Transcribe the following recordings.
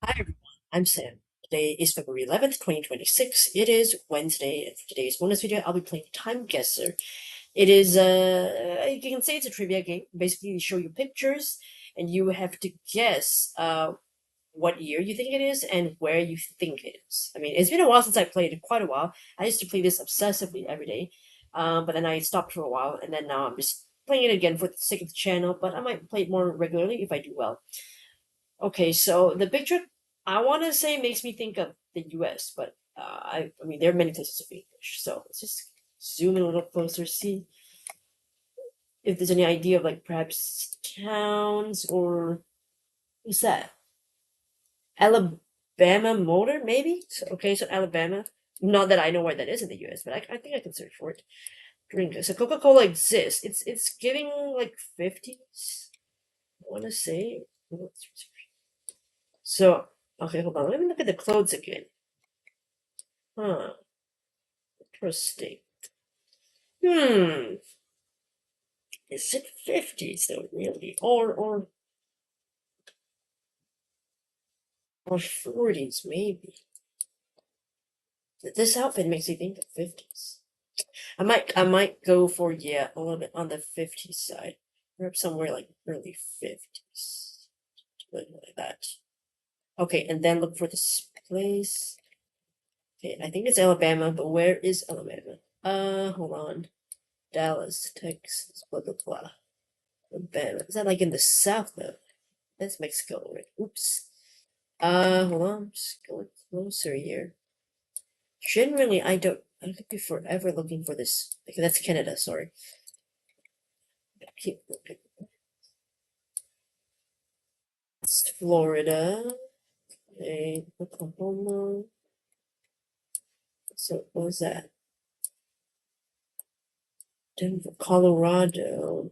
Hi everyone, I'm Sam. Today is February 11th, 2026. It is Wednesday, and for today's bonus video, I'll be playing TimeGuessr. It is, you can say it's a trivia game. Basically, you show you pictures, and you have to guess, what year you think it is and where you think it is. I mean, it's been a while since I played it, quite a while. I used to play this obsessively every day, but then I stopped for a while, and then now I'm just playing it again for the sake of the channel, but I might play it more regularly if I do well. Okay, so the picture I want to say makes me think of the U.S., but I mean there are many places of English. So let's just zoom in a little closer, see if there's any idea of like perhaps towns or what's that? Alabama Motor, maybe? So, okay, so Alabama. Not that I know where that is in the U.S., but I think I can search for it. Drink. So Coca-Cola exists. It's giving like 50s. I want to say. So okay, hold on. Let me look at the clothes again. Huh. Interesting. Hmm. Is it 50s though, really? Or 40s, maybe. This outfit makes me think of 50s. I might go for, yeah, a little bit on the 50s side. Perhaps somewhere like early 50s. Like that. Okay, and then look for this place. Okay, I think it's Alabama, but where is Alabama? Hold on. Dallas, Texas, blah blah blah. Alabama. Is that like in the south though? That's Mexico, right? Oops. Hold on. Just going closer here. Generally, I could be forever looking for this. Okay, that's Canada, sorry. Keep looking. It's Florida. Okay, Oklahoma. So, what was that? Denver, Colorado.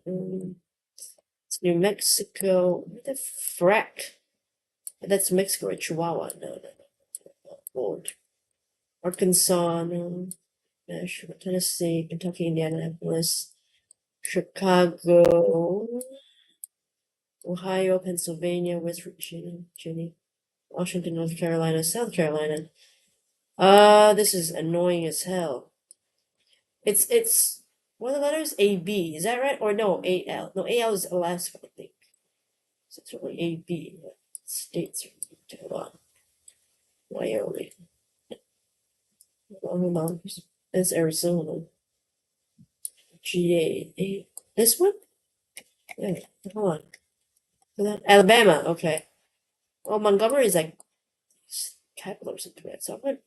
It's New Mexico. What the frack? That's Mexico or Chihuahua. No. Lord. Arkansas, no. Nashville, Tennessee, Kentucky, Indianapolis, Chicago, Ohio, Pennsylvania, West Virginia, Washington, North Carolina, South Carolina. This is annoying as hell. It's what are the letters? AB, is that right? Or no, AL. No, AL is Alaska, I think. So it's really AB. States are hold on. Wyoming. Hold on. There's Arizona. GA. This one? Yeah, hold on. Alabama, okay. Well, Montgomery is like capital or something like that. So I'm like,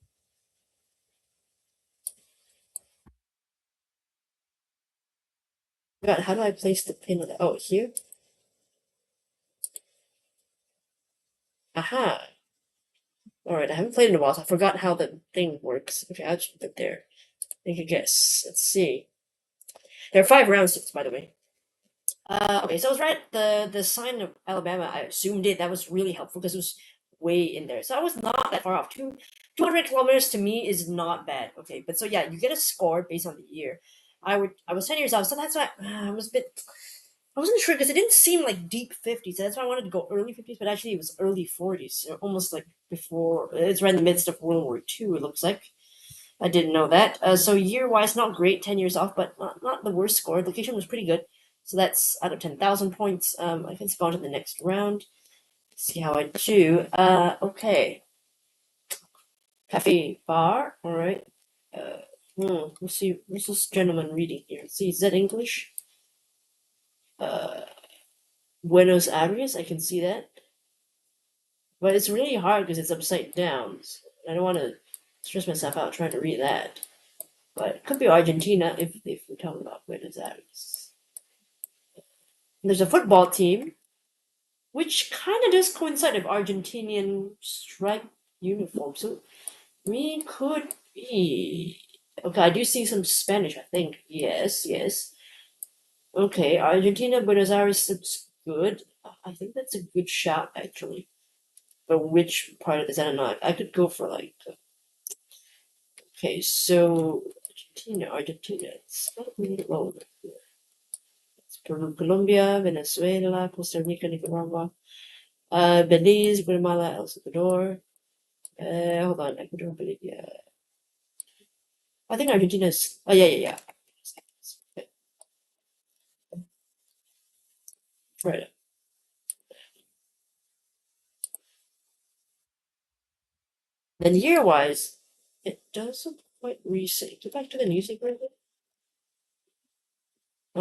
God, how do I place the pin on that? Oh, here? Aha. Alright, I haven't played in a while, so I forgot how the thing works. Okay, I'll just put it there. Make a guess. Let's see. There are 5 rounds, by the way. Okay, so I was right. The sign of Alabama, I assumed it. That was really helpful because it was way in there. So I was not that far off. 200 kilometers to me is not bad. Okay, but so yeah, you get a score based on the year. I was 10 years off, so that's why I was a bit. I wasn't sure because it didn't seem like deep 50s. So that's why I wanted to go early 50s, but actually it was early 40s, so almost like before. It's right in the midst of World War II. It looks like. I didn't know that. So year wise, not great, 10 years off, but not the worst score. Location was pretty good. So that's out of 10,000 points. I can go on to the next round. See how I do. Okay. Cafe bar. All right. Let's see. What's this gentleman reading here? See, is that English? Uh, Buenos Aires. I can see that, but it's really hard because it's upside down. So I don't want to stress myself out trying to read that. But it could be Argentina if we're talking about Buenos Aires. There's a football team, which kind of does coincide with Argentinian striped uniform. So we could be. Okay, I do see some Spanish, I think. Yes, yes. Okay, Argentina, Buenos Aires looks good. I think that's a good shot, actually. But which part of this, I don't know. I could go for like. Okay, so Argentina. It's not really low. It's Peru, Colombia, Venezuela, Costa Rica, Nicaragua. Belize, Guatemala, El Salvador. Hold on, Ecuador, Bolivia. I think Argentina's. Oh yeah. Right. Then year-wise, it doesn't quite reset. Go back to the music right there.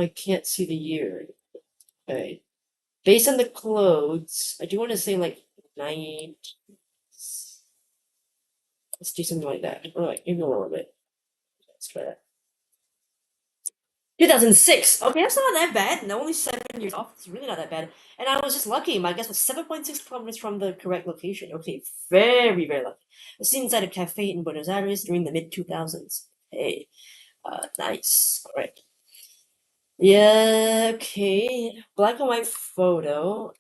I can't see the year. Okay. Based on the clothes, I do want to say like 9. Let's do something like that. Or like maybe a little bit. Let's try that. 2006. Okay, that's not that bad. No, only 7 years off. It's really not that bad. And I was just lucky. My guess was 7.6 kilometers from the correct location. Okay, very, very lucky. I was seen inside a cafe in Buenos Aires during the mid 2000s. Hey, nice. All right. Yeah, okay. Black and white photo.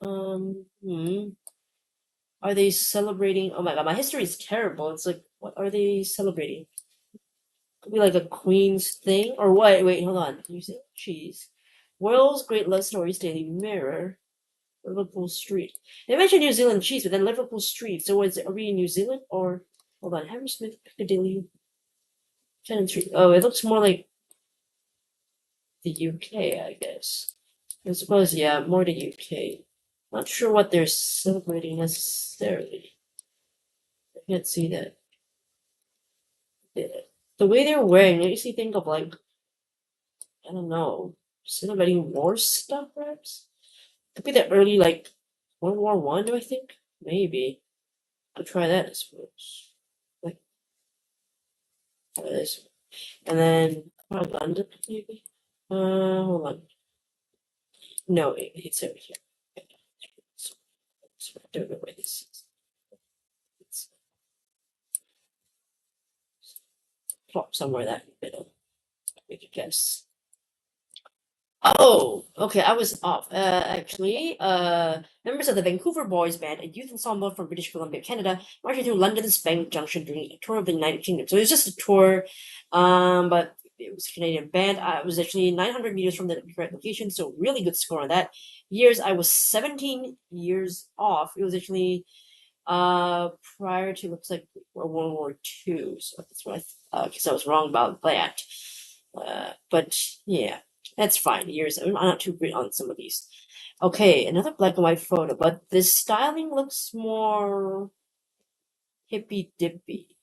Are they celebrating? Oh my god, my history is terrible. It's like, what are they celebrating? Could be like a Queen's thing or what? Wait, hold on. You say cheese. World's Great Love Stories Daily Mirror. Liverpool Street. They mentioned New Zealand cheese, but then Liverpool Street. So are we in New Zealand or hold on, Hammersmith, Piccadilly, Shannon Street. Oh, it looks more like the UK, I guess. I suppose, yeah, more the UK. Not sure what they're celebrating necessarily. I can't see that. The way they're wearing makes me think of like, I don't know, celebrating war stuff, perhaps? Could be the early like World War I, do I think? Maybe. I'll try that, I suppose. Like this. And then London, maybe? Hold on. No, it's over here. I don't know where this is. It's plop somewhere that middle. Make a guess. Oh, okay, I was off. Actually, members of the Vancouver Boys Band, a youth ensemble from British Columbia, Canada, marching through London's Bank Junction during a tour of the United Kingdom. So it was just a tour, but it was a Canadian band. I was actually 900 meters from the correct location, so really good score on that. Years, I was 17 years off. It was actually prior to looks like World War II. So that's what because I was wrong about that. But yeah. That's fine. Years. I'm not too great on some of these. Okay, another black and white photo, but this styling looks more hippy dippy.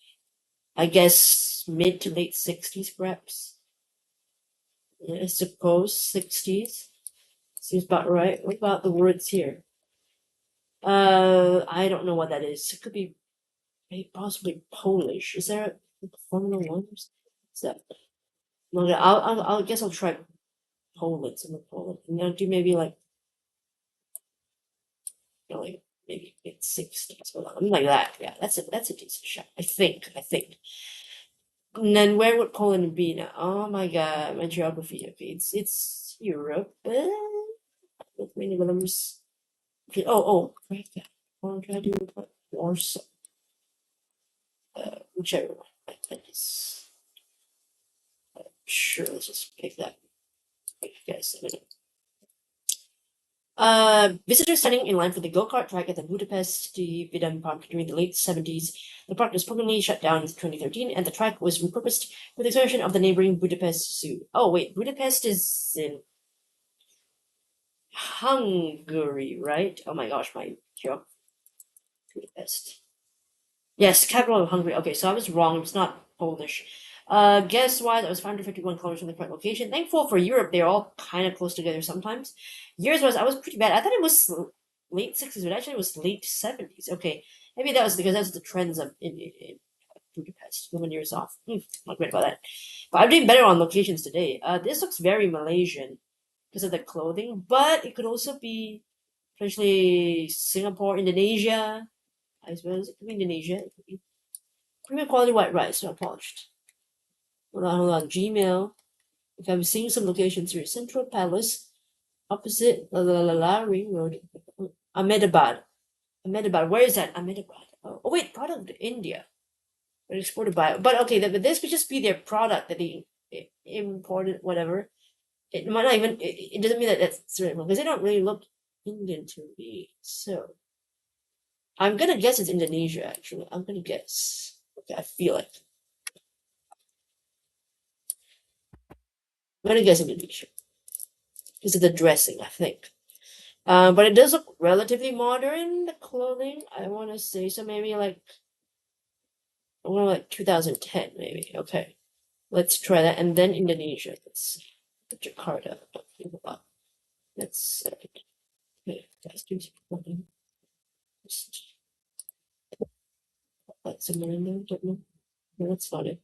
I guess mid to late 60s, perhaps. I suppose 60s. Seems about right. What about the words here? I don't know what that is. It could be possibly Polish. Is there a Formula One? Is that? No, I'll guess I'll try Poland. Some of Poland. And I'll do maybe like like maybe mid 60s or something like that. Yeah, that's a decent shot. I think. And then where would Poland be now? Oh my god, my geography. Okay, it's Europe. With many Belarus. Okay, right there. I'm trying to do Warsaw. Whichever one. I guess. Sure, let's just pick that. I guess. Visitors standing in line for the go-kart track at the Budapest Vidam Park during the late 70s. The park was permanently shut down in 2013, and the track was repurposed for the expansion of the neighboring Budapest Zoo. Oh wait, Budapest is in Hungary, right? Oh my gosh, my geography. Budapest. Yes, capital of Hungary. Okay, so I was wrong. It's not Polish. Guess-wise, I was 551 kilometers from the correct location. Thankful for Europe, they're all kind of close together sometimes. Years-wise, I was pretty bad. I thought it was late 60s, but actually it was late 70s. Okay, maybe that was because that's the trends of in Budapest. 11 years off. Not great about that. But I'm doing better on locations today. This looks very Malaysian because of the clothing, but it could also be potentially Singapore, Indonesia. I suppose it could be Indonesia. It could be premium quality white rice, not polished. Hold on. Gmail. If I'm seeing some locations here, Central Palace, opposite Ring Road, Ahmedabad. Where is that? Ahmedabad. Oh wait, part of India. But exported by. But okay, but this could just be their product that they imported, whatever. It might not even. It doesn't mean that that's right because they don't really look Indian to me. So I'm gonna guess it's Indonesia, actually. I'm gonna guess. Okay, I feel it. I'm gonna guess Indonesia. Because of the dressing, I think. But it does look relatively modern, the clothing. I want to say so. Maybe like I want like 2010, maybe. Okay, let's try that, and then Indonesia. Let's see. Jakarta. Let's okay, let's do something. Just let someone in there. Don't know. No, that's not it.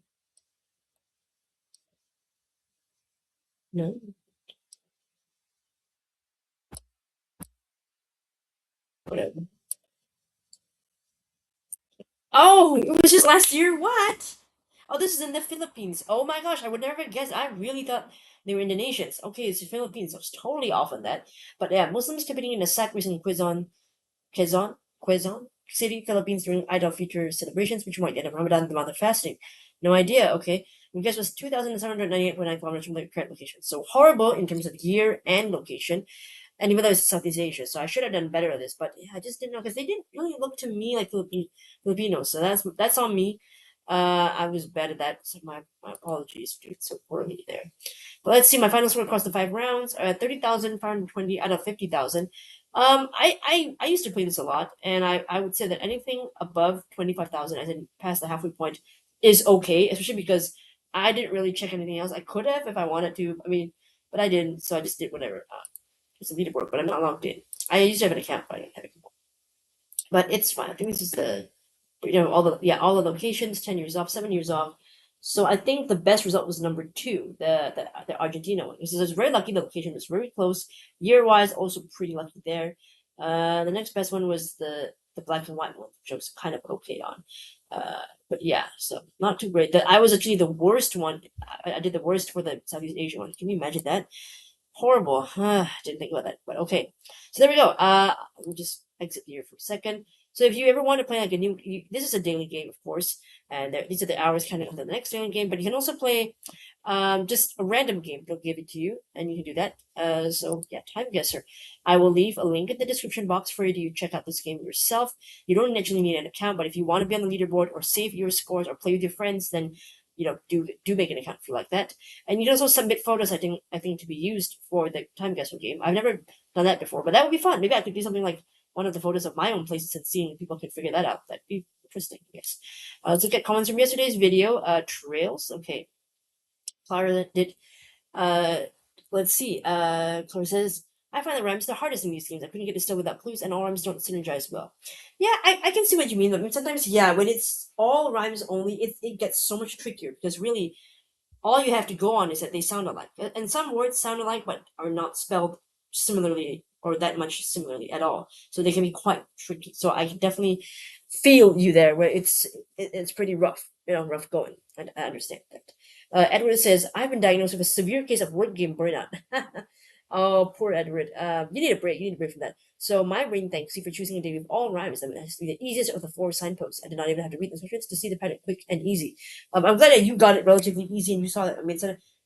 No, whatever. Oh, it was just last year. What? Oh, this is in the Philippines. Oh my gosh, I would never guess. I really thought they were Indonesians. Okay, it's the Philippines. I was totally off on that. But yeah, Muslims competing in the sack race in Quezon City, Philippines during Eid al-Fitr celebrations, which might end of Ramadan, the month of fasting. No idea. Okay, my guess was 2,798.9 kilometers from the current location. So horrible in terms of year and location. And even though it's Southeast Asia, so I should have done better at this, but yeah, I just didn't know because they didn't really look to me like Filipinos. So that's on me. I was bad at that. So my apologies, dude. So poorly there. But let's see. My final score across the 5 rounds: 30,520 out of 50,000. I used to play this a lot, and I would say that anything above 25,000, as in past the halfway point, is okay. Especially because I didn't really check anything else. I could have if I wanted to. I mean, but I didn't, so I just did whatever. It's a leaderboard, but I'm not logged in. I used to have an account, but I don't have it anymore. But it's fine. I think this is the all the locations, 10 years off, 7 years off. So I think the best result was number two, the Argentina one. This is very lucky. The location was very close. Year wise, also pretty lucky there. The next best one was the black and white one, which I was kind of okay on. But yeah, so not too great. I was actually the worst one. I did the worst for the Southeast Asia one. Can you imagine that? Horrible. Didn't think about that, but okay. So there we go. Let me just exit here for a second. So if you ever want to play like this is a daily game, of course, and these are the hours counting on the next daily game. But you can also play, just a random game. They'll give it to you, and you can do that. So yeah, TimeGuessr. I will leave a link in the description box for you to check out this game yourself. You don't actually need an account, but if you want to be on the leaderboard or save your scores or play with your friends, then do make an account if you like that. And you can also submit photos. I think to be used for the TimeGuessr game. I've never done that before, but that would be fun. Maybe I could do something like one of the photos of my own places and seeing if people can figure that out. That'd be interesting, I guess. Let's look at comments from yesterday's video. Trails. Okay. Clara did. Uh, let's see. Clara says, I find the rhymes the hardest in these games. I couldn't get it still without clues, and all rhymes don't synergize well. Yeah, I can see what you mean, but sometimes, yeah, when it's all rhymes only, it gets so much trickier because really all you have to go on is that they sound alike. And some words sound alike but are not spelled similarly or that much similarly at all. So they can be quite tricky. So I can definitely feel you there where it's pretty rough, rough going. I understand that. Edward says, I've been diagnosed with a severe case of word game burnout. Oh, poor Edward. You need a break. You need a break from that. So my brain thanks you for choosing a day with all rhymes. I mean, it has to be the easiest of the four signposts. I did not even have to read the instructions to see the pattern quick and easy. I'm glad that you got it relatively easy and you saw that. I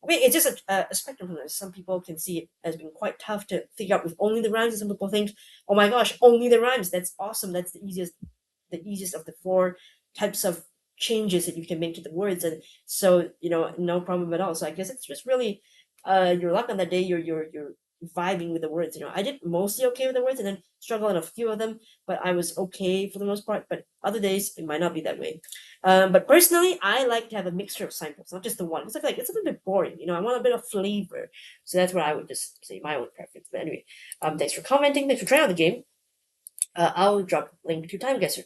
mean, it's just a spectrum from this. Some people can see it as being quite tough to figure out with only the rhymes, and some people think, oh my gosh, only the rhymes. That's awesome. That's the easiest of the four types of changes that you can make to the words. And so, no problem at all. So I guess it's just really your luck on that day. You're vibing with the words. I did mostly okay with the words and then struggle on a few of them, but I was okay for the most part. But other days it might not be that way. But personally, I like to have a mixture of signposts, not just the one. Because I feel like it's a little bit boring. I want a bit of flavor. So that's what I would just say my own preference. But anyway, thanks for commenting. Thanks for trying out the game. I'll drop a link to TimeGuessr